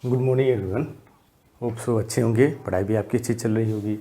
Good morning everyone. Hope so अच्छे होंगे, पढ़ाई भी आपकी अच्छी चल रही होगी।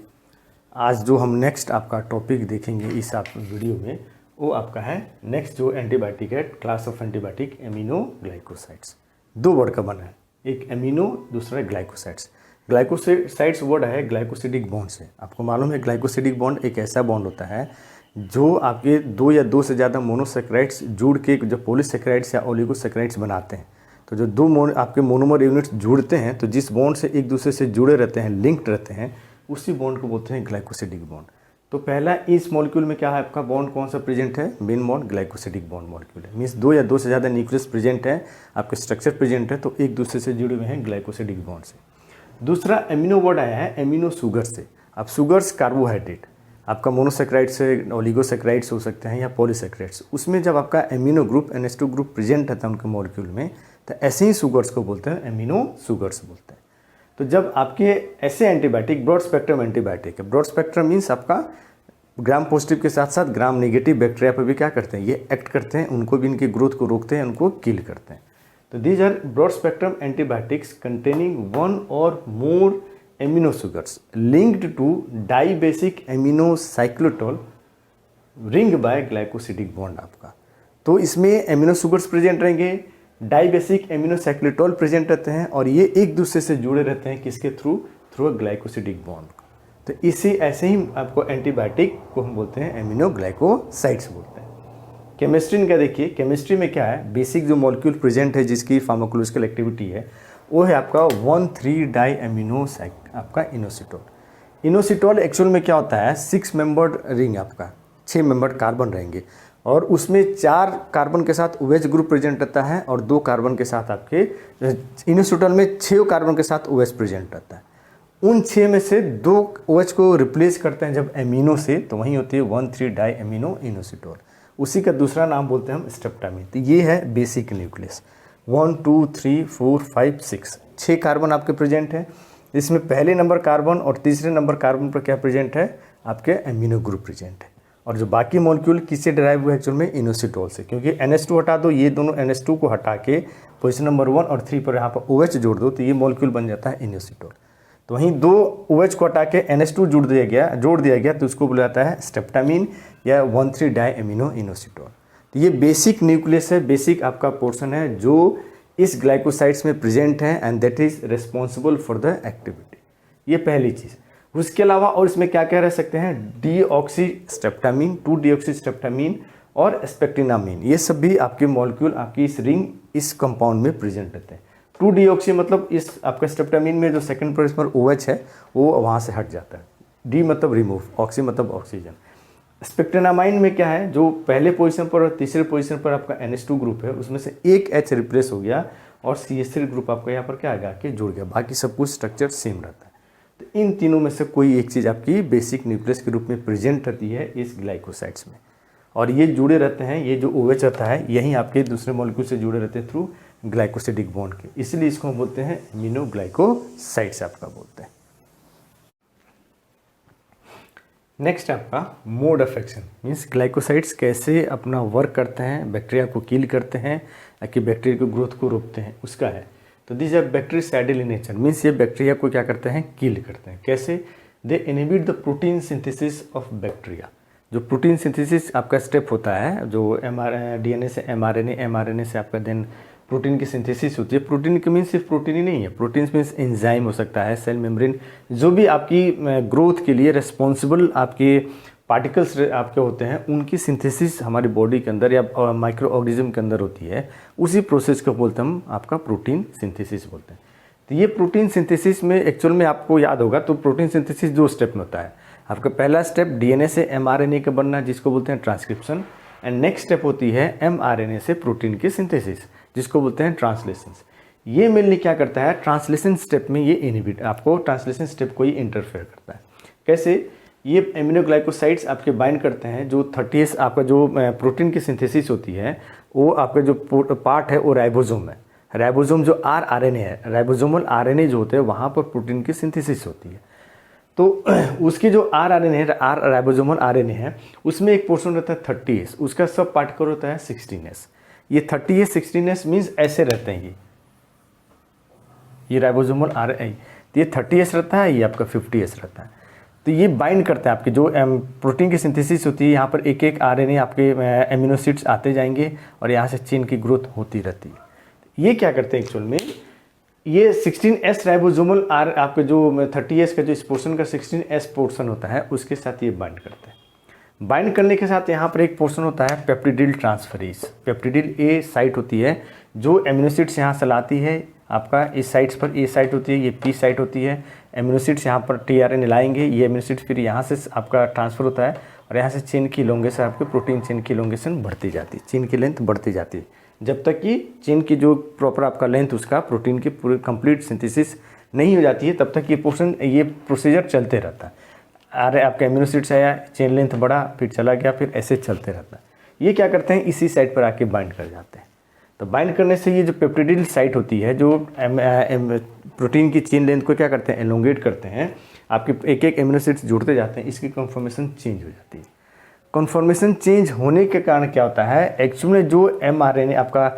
आज जो हम नेक्स्ट आपका टॉपिक देखेंगे इस आप वीडियो में वो आपका है नेक्स्ट जो एंटीबायोटिक है, क्लास ऑफ एंटीबायोटिक एमिनोग्लाइकोसाइड्स। दो वर्ड का बना है, एक एमिनो, दूसरा ग्लाइकोसाइड्स। ग्लाइकोसाइड्स वर्ड है ग्लाइकोसिडिक बॉन्ड से। आपको मालूम है ग्लाइकोसिडिक बॉन्ड एक ऐसा बॉन्ड होता है जो आपके दो या दो से ज़्यादा मोनोसेक्राइड्स जुड़ के जो पॉलीसेक्राइड्स या ओलिगोसेक्राइड्स बनाते हैं। तो जो दो आपके मोनोमर यूनिट्स जुड़ते हैं तो जिस बॉन्ड से एक दूसरे से जुड़े रहते हैं, लिंक्ड रहते हैं, उसी बॉन्ड को बोलते हैं ग्लाइकोसिडिक बॉन्ड। तो पहला इस मॉलिक्यूल में क्या है, आपका बॉन्ड कौन सा प्रेजेंट है, main bond glycosidic bond molecule है। मीन्स दो या दो से ज़्यादा न्यूक्लियस प्रेजेंट है, आपके स्ट्रक्चर प्रेजेंट है, तो एक दूसरे से जुड़े हुए हैं ग्लाइकोसिडिक बॉन्ड से। दूसरा एमिनो वर्ड आया है एमिनो शुगर से। अब शुगर्स कार्बोहाइड्रेट, आपका मोनोसेक्राइड से ओलिगोसेक्राइड्स हो सकते हैं या पॉलीसेक्राइड्स, उसमें जब आपका amino group NH2 group present रहता है उनके मॉलिक्यूल में, तो ऐसे ही शुगर्स को बोलते हैं एमिनो शुगर्स बोलते हैं। तो जब आपके ऐसे एंटीबायोटिक ब्रॉड स्पेक्ट्रम एंटीबायोटिक है, ब्रॉड स्पेक्ट्रम मीन्स आपका ग्राम पॉजिटिव के साथ साथ ग्राम नेगेटिव बैक्टीरिया पर भी क्या करते हैं, ये एक्ट करते हैं, उनको भी इनकी ग्रोथ को रोकते हैं, उनको किल करते हैं। तो these are broad spectrum antibiotics containing one or more amino sugars linked to dibasic amino cyclitol ring by glycosidic bond आपका। तो इसमें एमिनो शुगर्स प्रेजेंट रहेंगे, डाइबेसिक एमिनो साइक्लोटोल प्रेजेंट रहते हैं और ये एक दूसरे से जुड़े रहते हैं किसके थ्रू अ ग्लाइकोसिडिक बॉन्ड। तो इसी ऐसे ही आपको एंटीबायोटिक को हम बोलते हैं एमिनोग्लाइकोसाइड्स बोलते हैं। केमिस्ट्री का देखिए, केमिस्ट्री में क्या है, बेसिक जो मॉलिक्यूल प्रेजेंट है जिसकी फार्माकोलॉजिकल एक्टिविटी है वो है आपका 1,3-डाई एमिनो आपका इनोसिटोल। इनोसिटोल एक्चुअल में क्या होता है, 6 मेंबर्ड रिंग, आपका 6 मेंबर्ड कार्बन रहेंगे और उसमें 4 कार्बन के साथ OH ग्रुप प्रेजेंट रहता है और 2 कार्बन के साथ आपके इनोसिटोल में 6 कार्बन के साथ OH प्रेजेंट रहता है। उन 6 में से 2 OH को रिप्लेस करते हैं जब एमिनो से, तो वहीं होती है 1,3-डाई एमिनो इनोसिटोल। उसी का दूसरा नाम बोलते हैं हम स्ट्रेप्टामाइन। तो ये है बेसिक न्यूक्लियस। 1 2 3 4 5 6 कार्बन आपके प्रेजेंट है। इसमें पहले नंबर कार्बन और तीसरे नंबर कार्बन पर क्या प्रेजेंट है, आपके एमिनो ग्रुप प्रेजेंट है। और जो बाकी मॉलिक्यूल किससे ड्राइव हुआ है एक्चुअल में, इनोसिटोल से। क्योंकि NH2 हटा दो, ये दोनों NH2 को हटा के पोजीशन नंबर 1 और 3 पर यहाँ पर OH जोड़ दो तो ये मॉलिक्यूल बन जाता है इनोसिटोल। तो वहीं 2 OH को हटा के NH2 जोड़ दिया गया तो उसको बोला जाता है स्ट्रेप्टामाइन या 1,3-डाई एमिनो इनोसिटोल। तो ये बेसिक न्यूक्लियस है, बेसिक आपका पोर्शन है जो इस ग्लाइकोसाइड्स में प्रेजेंट है and that is responsible for the activity. ये पहली चीज़। उसके अलावा और इसमें क्या क्या रह सकते हैं, डीऑक्सीस्ट्रेप्टामाइन, 2-डीऑक्सीस्ट्रेप्टामाइन और स्पेक्टिनामाइन, ये सब भी आपके मॉलिक्यूल आपकी इस रिंग इस कंपाउंड में प्रेजेंट रहते हैं। 2-डीऑक्सी मतलब इस आपका स्ट्रेप्टामाइन में जो सेकंड पोजीशन पर OH है वो वहाँ से हट जाता है। डी मतलब रिमूव, ऑक्सी मतलब ऑक्सीजन। स्पेक्टिनामाइन में क्या है, जो पहले पोजीशन पर और तीसरे पोजीशन पर आपका NH2 ग्रुप है उसमें से एक H रिप्लेस हो गया और CH3 ग्रुप आपका यहाँ पर क्या आ गया कि जुड़ गया, बाकी सब कुछ स्ट्रक्चर सेम रहता है। तो इन तीनों में से कोई एक चीज़ आपकी बेसिक न्यूक्लियस के रूप में प्रेजेंट रहती है इस ग्लाइकोसाइड्स में और ये जुड़े रहते हैं, ये जो OH रहता है यही आपके दूसरे मॉलिक्यूल से जुड़े रहते हैं थ्रू ग्लाइकोसिडिक बॉन्ड के, इसलिए इसको हम बोलते हैं एमिनोग्लाइकोसाइड्स आपका बोलते हैं। नेक्स्ट आपका mode of action means glycosides कैसे अपना वर्क करते हैं, बैक्टीरिया को किल करते हैं ताकि बैक्टीरिया की ग्रोथ को रोकते हैं, उसका है। तो this are bactericidal in nature means ये बैक्टीरिया को क्या करते हैं, किल करते हैं। कैसे, they inhibit the protein synthesis of bacteria. जो प्रोटीन सिंथेसिस आपका स्टेप होता है, जो DNA से mRNA से आपका देन प्रोटीन की सिंथेसिस होती है। प्रोटीन के मीन्स सिर्फ प्रोटीन ही नहीं है, प्रोटीन मीन्स एंजाइम हो सकता है, सेल मेम्ब्रेन, जो भी आपकी ग्रोथ के लिए रिस्पॉन्सिबल आपके पार्टिकल्स आपके होते हैं उनकी सिंथेसिस हमारी बॉडी के अंदर या माइक्रो ऑर्गेनिज्म के अंदर होती है। उसी प्रोसेस को बोलते हैं हम आपका प्रोटीन सिंथेसिस बोलते हैं। तो ये प्रोटीन सिंथेसिस में एक्चुअल में आपको याद होगा तो प्रोटीन सिंथेसिस 2 स्टेप में होता है। आपका पहला स्टेप DNA से mRNA का बनना जिसको बोलते हैं ट्रांसक्रिप्शन, एंड नेक्स्ट स्टेप होती है mRNA से प्रोटीन की सिंथेसिस जिसको बोलते हैं ट्रांसलेशन। ये मेनली क्या करता है, ट्रांसलेशन स्टेप में ये इनहिबिट, आपको ट्रांसलेशन स्टेप को ही इंटरफेयर करता है। कैसे, ये एमिनोग्लाइकोसाइड्स आपके बाइंड करते हैं जो 30 आपका जो प्रोटीन की सिंथेसिस होती है वो आपका जो पार्ट है वो राइबोसोम है। राइबोसोम जो rRNA है, राइबोसोमल RNA जो होते हैं वहाँ पर प्रोटीन की सिंथेसिस होती है। तो उसकी जो rRNA है, राइबोसोमल RNA है, उसमें एक पोर्शन रहता है 30S, उसका सब पार्टिकल होता है 16S। ये 30S 16S मीन्स ऐसे रहते हैं, ये राइबोसोमल RNA, तो ये 30S रहता है, ये आपका 50S रहता है। तो ये बाइंड करता है आपके जो प्रोटीन की सिंथेसिस होती है, यहाँ पर एक एक RNA आपके एमिनो एसिड्स आते जाएंगे और यहाँ से चेन की ग्रोथ होती रहती है। ये क्या करते हैं एक्चुअल में, ये 16S राइबोसोमल आपके जो 30S का जो इस पोर्शन का 16S पोर्शन होता है उसके साथ ये बाइंड करते हैं। बाइंड करने के साथ यहाँ पर एक पोर्शन होता है पेप्टिडिल ट्रांसफरेज। पेप्टिडिल ए साइट होती है जो एमिनो एसिड्स यहाँ से लाती है आपका इस साइट्स पर, ए साइट होती है, ये पी साइट होती है। एमिनो एसिड्स यहाँ पर tRNA लाएंगे, ये एमिनो एसिड्स फिर यहाँ से आपका ट्रांसफ़र होता है और यहाँ से चेन की इलोंगेशन, आपके प्रोटीन चेन की इलोंगेशन बढ़ती जाती है, चेन की लेंथ बढ़ती जाती है, जब तक कि चेन की जो प्रॉपर आपका लेंथ उसका प्रोटीन की पूरी कंप्लीट सिंथेसिस नहीं हो जाती है, तब तक ये प्रोसीजर चलते रहता है। अरे आपका एमिनो एसिड्स आया, चेन लेंथ बढ़ा, फिर चला गया, फिर ऐसे चलते रहता है। ये क्या करते हैं, इसी साइड पर आके बाइंड कर जाते हैं। तो बाइंड करने से ये जो पेप्टिडिल साइट होती है जो प्रोटीन की चेन लेंथ को क्या करते हैं, एलोंगेट करते हैं, आपके एक एक एमिनो एसिड्स जुड़ते जाते हैं, इसकी कन्फॉर्मेशन चेंज हो जाती है। कन्फॉर्मेशन चेंज होने के कारण क्या होता है, एक्चुअली में जो mRNA आपका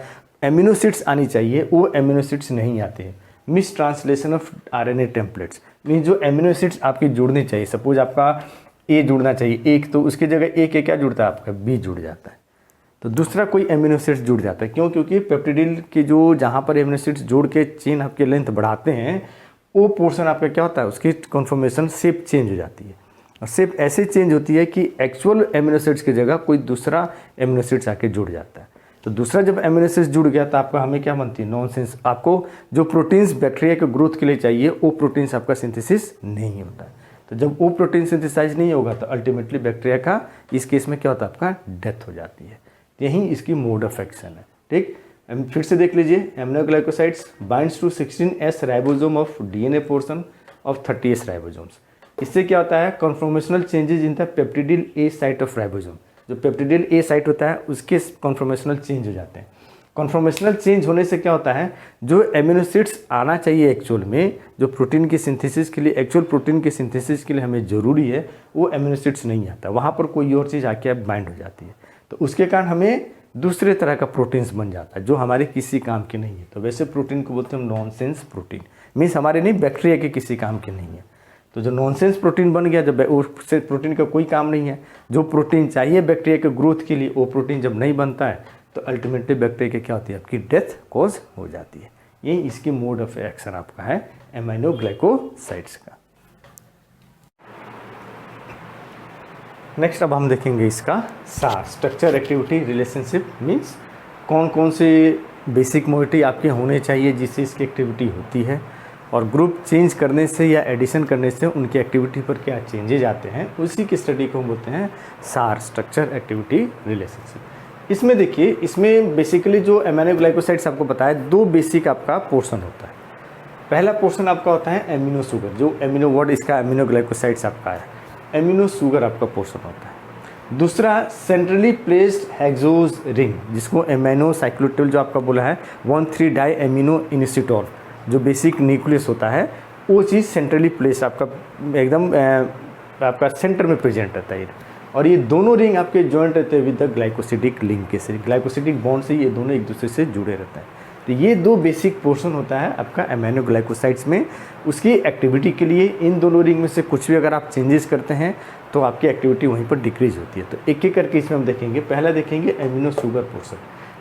एमिनो एसिड्स आनी चाहिए वो एमिनो एसिड्स नहीं आते हैं। Miss translation of RNA templates mean जो एमिनो एसिड्स आपकी जुड़ने चाहिए, सपोज आपका A जुड़ना चाहिए एक, तो उसकी जगह A के क्या जुड़ता है, आपका B जुड़ जाता है, तो दूसरा कोई एमिनो एसिड्स जुड़ जाता है। क्यों, क्योंकि पेप्टिडिल की जो जहाँ पर एमिनो एसिड्स जोड़ के चेन आपके लेंथ बढ़ाते हैं वो पोर्शन आपका क्या होता है, उसकी कन्फर्मेशन शेप चेंज हो जाती है और शेप ऐसे चेंज होती है कि एक्चुअल एमिनो एसिड्स की जगह कोई दूसरा एमिनो एसिड्स आके जुड़ जाता है। तो दूसरा जब एमिनो एसिड्स जुड़ गया तो आपका हमें क्या बनती है, नॉनसेंस। आपको जो प्रोटीन्स बैक्टीरिया के ग्रोथ के लिए चाहिए वो प्रोटीन्स आपका सिंथेसिस नहीं होता है। तो जब वो प्रोटीन सिंथेसाइज नहीं होगा तो अल्टीमेटली बैक्टीरिया का इस केस में क्या होता है, आपका डेथ हो जाती है। यही इसकी मोड ऑफ एक्शन है। ठीक, फिर से देख लीजिए, aminoglycosides binds to 16S ribosome of DNA portion of 30S ribosomes. इससे क्या होता है, conformational changes in the peptidyl A site of ribosome. जो पेप्टिडिल ए साइट होता है उसके कन्फॉर्मेशनल चेंज हो जाते हैं। कन्फॉर्मेशनल चेंज होने से क्या होता है, जो एमिनो एसिड्स आना चाहिए एक्चुअल में, जो प्रोटीन की सिंथेसिस के लिए, एक्चुअल प्रोटीन की सिंथेसिस के लिए हमें ज़रूरी है, वो एमिनो एसिड्स नहीं आता, वहाँ पर कोई और चीज़ आके बाइंड हो जाती है। तो उसके कारण हमें दूसरे तरह का प्रोटीन्स बन जाता है जो हमारे किसी काम के नहीं है। तो वैसे प्रोटीन को बोलते हैं नॉनसेंस प्रोटीन, मीन्स हमारे नहीं, बैक्टीरिया के किसी काम के नहीं है। तो जो नॉनसेंस प्रोटीन बन गया, जब उससे प्रोटीन का कोई काम नहीं है, जो प्रोटीन चाहिए बैक्टीरिया के ग्रोथ के लिए वो प्रोटीन जब नहीं बनता है तो अल्टीमेटली बैक्टीरिया की क्या होती है, आपकी डेथ कॉज हो जाती है। यही इसकी मोड ऑफ एक्शन आपका है एमिनोग्लाइकोसाइड्स का। नेक्स्ट अब हम देखेंगे इसका सार, स्ट्रक्चर एक्टिविटी रिलेशनशिप, मीन्स कौन कौन से बेसिक मोइटी आपके होने चाहिए जिससे इसकी एक्टिविटी होती है, और ग्रुप चेंज करने से या एडिशन करने से उनकी एक्टिविटी पर क्या चेंजेज आते हैं, उसी की स्टडी को हम बोलते हैं सार, स्ट्रक्चर एक्टिविटी रिलेशनशिप। इसमें देखिए, इसमें बेसिकली जो एमिनोग्लाइकोसाइड्स आपको बताया, दो बेसिक आपका पोर्शन होता है। पहला पोर्शन आपका होता है एमिनो शुगर, जो एमिनो वर्ड इसका एमिनोग्लाइकोसाइड्स आपका है, एमिनो शुगर आपका पोर्शन होता है। दूसरा सेंट्रली प्लेस्ड हेक्सोज रिंग, जिसको एमिनो साइक्लोटेल जो आपका बोला है 1,3 डाई एमिनो इनिसिटोल, जो बेसिक न्यूक्लियस होता है, वो चीज़ सेंट्रली प्लेस आपका एकदम आपका सेंटर में प्रेजेंट रहता है। और ये दोनों रिंग आपके जॉइंट रहते हैं विद द ग्लाइकोसिडिक लिंक के से, ग्लाइकोसिडिक बॉन्ड से ये दोनों एक दूसरे से जुड़े रहते हैं। तो ये दो बेसिक पोर्शन होता है आपका एमिनोग्लाइकोसाइड्स में। उसकी एक्टिविटी के लिए इन दोनों रिंग में से कुछ भी अगर आप चेंजेस करते हैं तो आपकी एक्टिविटी वहीं पर डिक्रीज होती है। तो एक एक करके इसमें हम देखेंगे। पहला देखेंगे एमिनो शुगर पोर्शन।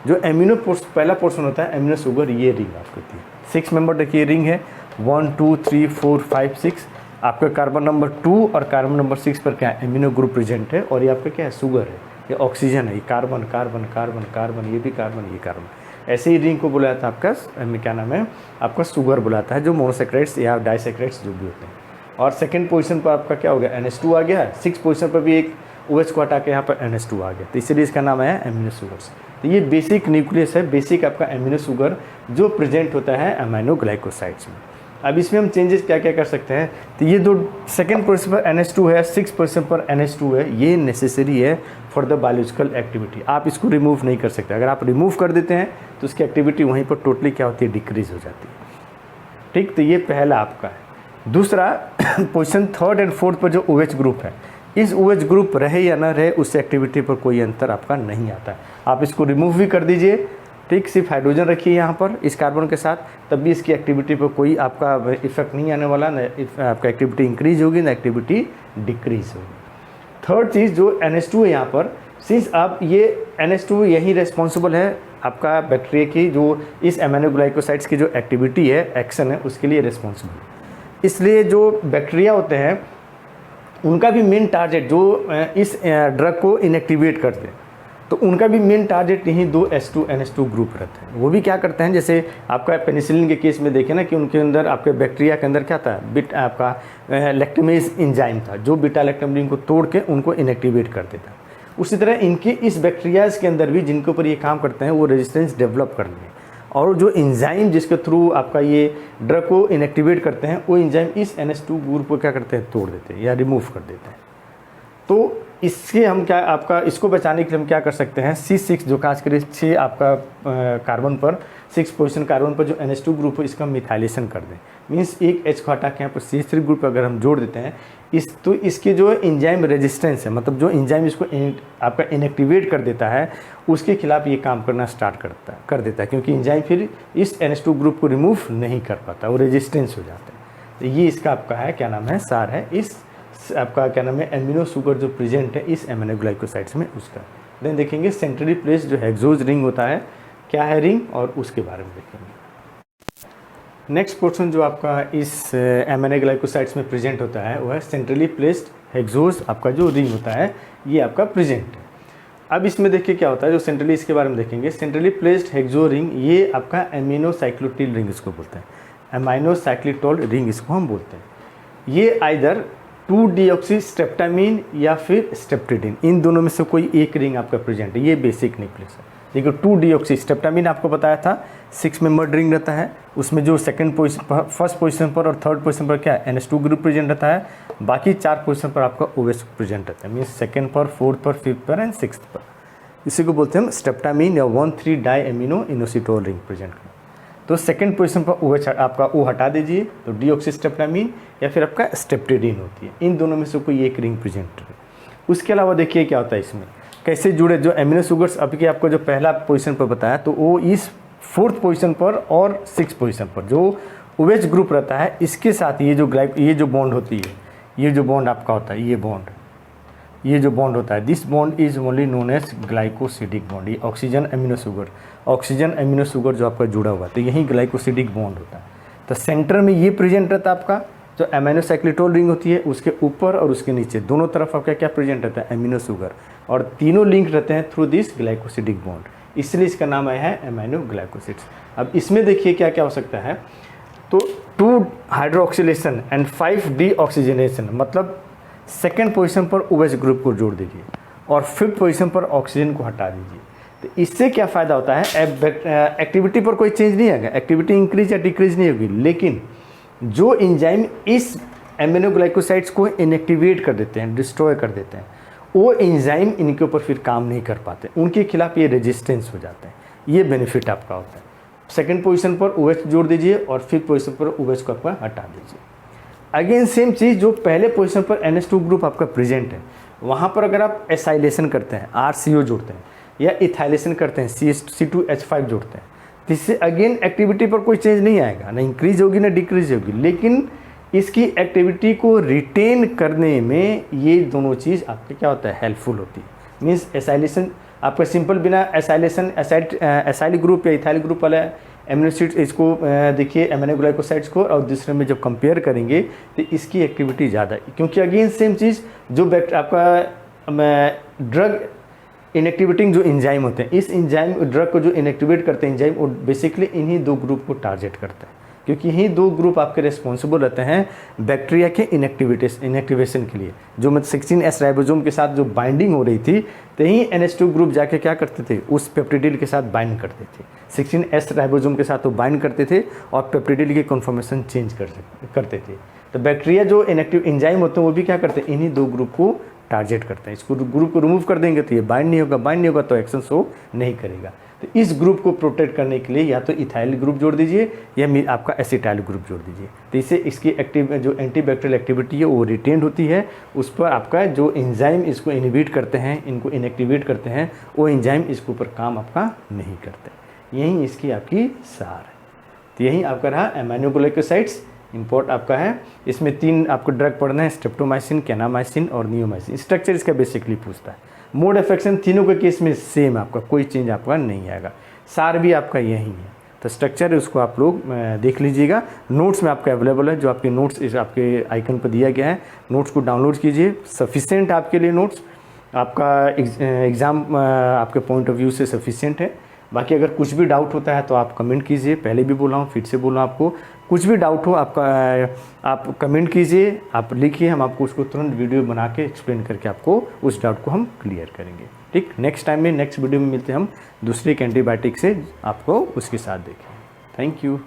जो एमिनो पहला पोर्शन होता है एमिनो शुगर, ये रिंग आपकी होती है। 6 मेंबर देखिए रिंग है, 1 2 3 4 5 6। आपका कार्बन नंबर 2 और कार्बन नंबर 6 पर क्या है, एमिनो ग्रुप प्रेजेंट है। और ये आपका क्या है, शुगर है, ये ऑक्सीजन है, ये कार्बन कार्बन कार्बन कार्बन, ये भी कार्बन, ये कार्बन। ऐसे ही रिंग को बुलाया था आपका क्या नाम है, आपका शुगर बुलाता है, जो मोनोसेक्राइड्स या डाइसेक्राइड्स जो भी होते हैं। और सेकंड पोजीशन पर आपका क्या हो गया, NH2 आ गया। 6 पोजीशन पर भी एक OH को हटा के यहाँ पर NH2 आ गया, तो इसलिए इसका नाम है एमिनो शुगर्स। तो ये बेसिक न्यूक्लियस है, बेसिक आपका एमिनो शुगर जो प्रेजेंट होता है एमिनोग्लाइकोसाइड्स में। अब इसमें हम चेंजेस क्या क्या कर सकते हैं, तो ये दो सेकंड पोजीशन पर NH2 है, 6 पोजीशन पर NH2 है, ये नेसेसरी है फॉर द बायोलॉजिकल एक्टिविटी। आप इसको रिमूव नहीं कर सकते। अगर आप रिमूव कर देते हैं तो उसकी एक्टिविटी वहीं पर टोटली क्या होती है, डिक्रीज हो जाती है। ठीक, तो ये पहला आपका है। दूसरा पोजीशन 3rd और 4th पर जो OH ग्रुप है, इस OH ग्रुप रहे या ना रहे उससे एक्टिविटी पर कोई अंतर आपका नहीं आता है। आप इसको रिमूव भी कर दीजिए ठीक, सिर्फ हाइड्रोजन रखिए यहाँ पर इस कार्बन के साथ, तब भी इसकी एक्टिविटी पर कोई आपका इफेक्ट नहीं आने वाला, न आपका एक्टिविटी इंक्रीज होगी न एक्टिविटी डिक्रीज होगी। थर्ड चीज़ जो NH2 है यहाँ पर, सिंस आप ये NH2 यही रेस्पॉन्सिबल है आपका बैक्टीरिया की जो इस एमिनोग्लाइकोसाइड्स की जो एक्टिविटी है, एक्शन है, उसके लिए रेस्पॉन्सिबल है। इसलिए जो बैक्टीरिया होते हैं उनका भी मेन टारगेट जो इस ड्रग को इनएक्टिवेट करते हैं, तो उनका भी मेन टारगेट यही 2 H2 NH2 ग्रुप रहते हैं। वो भी क्या करते हैं, जैसे आपका पेनिसिलिन के केस में देखें ना कि उनके अंदर आपके बैक्टीरिया के अंदर क्या था, आपका लैक्टेमेज एंजाइम था जो बीटा लैक्टम को तोड़ के उनको इनएक्टिवेट कर देता है। उसी तरह इनके इस बैक्टीरियाज के अंदर भी जिनके ऊपर ये काम करते हैं वो रेजिस्टेंस डेवलप कर लें, और जो एंजाइम जिसके थ्रू आपका ये ड्रग को इनएक्टिवेट करते हैं वो एंजाइम इस NH2 ग्रुप को क्या करते हैं, तोड़ देते हैं या रिमूव कर देते हैं। तो इससे हम क्या आपका इसको बचाने के लिए हम क्या कर सकते हैं, C6 जो खास कर 6 आपका कार्बन पर 6 पोजीशन कार्बन पर जो NH2 ग्रुप है इसका मिथाइलेशन कर दें। मीन्स एक H को हटा के यहाँ पर CH3 ग्रुप अगर हम जोड़ देते हैं तो इसके जो एंजाइम रेजिस्टेंस है, मतलब जो एंजाइम इसको आपका इनएक्टिवेट कर देता है उसके खिलाफ ये काम करना स्टार्ट कर देता है, क्योंकि एंजाइम फिर इस NH2 ग्रुप को रिमूव नहीं कर पाता, वो रेजिस्टेंस हो जाता है। तो ये इसका आपका है क्या नाम है, सार है इस आपका क्या नाम है एमिनो शुगर जो प्रेजेंट है इस एमिनोग्लाइकोसाइड्स में उसका। देन देखेंगे सेंट्रली प्लेस्ड जो हेक्सोज रिंग होता है, क्या है रिंग, और उसके बारे में देखेंगे। नेक्स्ट पोर्शन जो आपका इस एमिनोग्लाइकोसाइड्स में प्रेजेंट होता है वो है सेंट्रली प्लेस्ड हेक्सोज आपका जो रिंग होता है ये आपका प्रेजेंट है। अब इसमें देखिए क्या होता है, जो सेंट्रली इसके बारे में देखेंगे, सेंट्रली प्लेस्ड हेक्सो रिंग ये आपका एमिनोसाइक्लोटिल रिंग इसको बोलते हैं, एमाइनोसाइक्लिटोल रिंग इसको हम बोलते हैं। ये आइदर 2-डीऑक्सीस्ट्रेप्टामाइन या फिर स्टेप्टिडिन, इन दोनों में से कोई एक रिंग आपका प्रेजेंट है, ये बेसिक न्यूक्लियस है। देखिए 2-डीऑक्सीस्ट्रेप्टामाइन आपको बताया था 6 मेंबर्ड रिंग रहता है, उसमें जो सेकंड पोजीशन फर्स्ट पोजीशन पर और थर्ड पोजीशन पर क्या NH2 ग्रुप प्रेजेंट रहता है, बाकी 4 पोजीशन पर आपका OH प्रेजेंट रहता है, मीन्स सेकंड पर, फोर्थ पर, फिफ्थ पर एंड सिक्स्थ पर। इसी को बोलते हैं हम स्टेप्टामाइन या 1,3-डाई एमिनो इनोसिटोल रिंग प्रेजेंट करना। तो सेकंड पोजीशन पर OH आपका O हटा दीजिए तो डीऑक्सीस्ट्रेप्टामाइन या फिर आपका स्टेप्टिडिन होती है, इन दोनों में से कोई एक रिंग प्रेजेंट है। उसके अलावा देखिए क्या होता है इसमें, कैसे जुड़े, जो एमिनो शुगर्स अभी आपको जो पहला पोजीशन पर बताया तो वो इस 4th पोजीशन पर और 6th पोजीशन पर जो OH ग्रुप रहता है इसके साथ ये जो बॉन्ड होती है, ये जो बॉन्ड आपका होता है, ये जो बॉन्ड होता है, this bond is only known as glycosidic bond. ये ऑक्सीजन एमिनो शुगर जो आपका जुड़ा हुआ है तो यही ग्लाइकोसिडिक बॉन्ड होता है। तो सेंटर में ये प्रेजेंट रहता है आपका जो एमिनोसाइक्लिटोल रिंग होती है, उसके ऊपर और उसके नीचे दोनों तरफ आपका क्या प्रेजेंट रहता है, एमिनो शुगर, और तीनों लिंक रहते हैं थ्रू दिस ग्लाइकोसिडिक बॉन्ड, इसलिए इसका नाम आया है एमिनोग्लाइकोसिड्स। अब इसमें देखिए क्या क्या हो सकता है, तो 2 हाइड्रोक्सिलेशन एंड 5 डीऑक्सीजनेशन, मतलब सेकेंड पोजीशन पर OH ग्रुप को जोड़ दीजिए और 5th पोजीशन पर ऑक्सीजन को हटा दीजिए। तो इससे क्या फ़ायदा होता है, एक्टिविटी पर कोई चेंज नहीं आएगा, एक्टिविटी इंक्रीज या डिक्रीज नहीं होगी, लेकिन जो एंजाइम इस एमिनोग्लाइकोसाइड्स को इनएक्टिवेट कर देते हैं, डिस्ट्रॉय कर देते हैं, वो एंजाइम इनके ऊपर फिर काम नहीं कर पाते, उनके खिलाफ ये रेजिस्टेंस हो जाते हैं। ये बेनिफिट आपका होता है। सेकेंड पोजीशन पर OH जोड़ दीजिए और 5th पोजीशन पर OH को आपका हटा दीजिए। अगेन सेम चीज़, जो पहले पोजीशन पर NH2 ग्रुप आपका प्रेजेंट है वहाँ पर अगर आप एसाइलेशन करते हैं, RCO जोड़ते हैं या इथाइलेशन करते हैं, C2H5 जोड़ते हैं, तो इससे अगेन एक्टिविटी पर कोई चेंज नहीं आएगा, ना इंक्रीज होगी ना डिक्रीज होगी, लेकिन इसकी एक्टिविटी को रिटेन करने में ये दोनों चीज़ आपके क्या होता है, हेल्पफुल होती है। मीन्स एसाइलेशन आपका सिंपल बिना एसाइलेशन एसाइल ग्रुप या इथाइल ग्रुप वाला एमिनोसिड्स इसको देखिए एमिनोग्लाइकोसाइड्स को, और दूसरे में जब कंपेयर करेंगे तो इसकी एक्टिविटी ज़्यादा है, क्योंकि अगेन सेम चीज़ जो आपका ड्रग इनएक्टिवेटिंग जो एंजाइम होते हैं, इस एंजाइम ड्रग को जो इनएक्टिवेट करते हैं एंजाइम, वो बेसिकली इन्हीं 2 ग्रुप को टारगेट करता है, क्योंकि यही 2 ग्रुप आपके रिस्पॉन्सिबल रहते हैं बैक्टीरिया के इनएक्टिवेशन के लिए। जो मतलब 16S राइबोसोम के साथ जो बाइंडिंग हो रही थी, तो यही NH2 ग्रुप जाके क्या करते थे, उस पेप्टिडिल के साथ बाइंड करते थे, 16S राइबोसोम के साथ वो बाइंड करते थे और पेप्टिडिल की कन्फर्मेशन चेंज करते थे। तो बैक्टीरिया जो इनएक्टिव एंजाइम होते हैं वो भी क्या करते हैं, इन्हीं 2 ग्रुप को टारगेट करते हैं। इसको ग्रुप को रिमूव कर देंगे तो ये बाइंड नहीं होगा तो एक्शन शो नहीं करेगा। तो इस ग्रुप को प्रोटेक्ट करने के लिए या तो इथाइल ग्रुप जोड़ दीजिए या आपका एसिटाइल ग्रुप जोड़ दीजिए, तो इससे इसकी एक्टिव जो एंटीबैक्टीरियल एक्टिविटी है वो रिटेन होती है। उस पर आपका जो एंजाइम इसको इनहिबिट करते हैं, इनको इनएक्टिवेट करते हैं, वो एंजाइम इसके ऊपर काम आपका नहीं करते। यही इसकी आपकी सार है। तो यही आपका रहा एमाइनोग्लाइकोसाइड्स। इंपॉर्ट आपका है, इसमें 3 आपको ड्रग पढ़ना है, स्ट्रेप्टोमाइसिन, कैनामाइसिन और नियोमाइसिन। स्ट्रक्चर इसका बेसिकली पूछता है। मोड ऑफ एक्शन तीनों के केस में सेम, आपका कोई चेंज आपका नहीं आएगा। सार भी आपका यही है। तो स्ट्रक्चर है उसको आप लोग देख लीजिएगा, नोट्स में आपका अवेलेबल है। जो आपके नोट्स इस आपके आइकन पर दिया गया है, नोट्स को डाउनलोड कीजिए। सफिशिएंट आपके लिए नोट्स, आपका एग्ज़ाम आपके पॉइंट ऑफ व्यू से सफिशिएंट है। बाकी अगर कुछ भी डाउट होता है तो आप कमेंट कीजिए, पहले भी बोला हूँ फिर से बोला आपको, कुछ भी डाउट हो आपका आप कमेंट कीजिए, आप लिखिए, हम आपको उसको तुरंत वीडियो बना के एक्सप्लेन करके आपको उस डाउट को हम क्लियर करेंगे। ठीक, नेक्स्ट टाइम में नेक्स्ट वीडियो में मिलते हैं हम दूसरे एक एंटीबायोटिक से, आपको उसके साथ देखें। Thank you.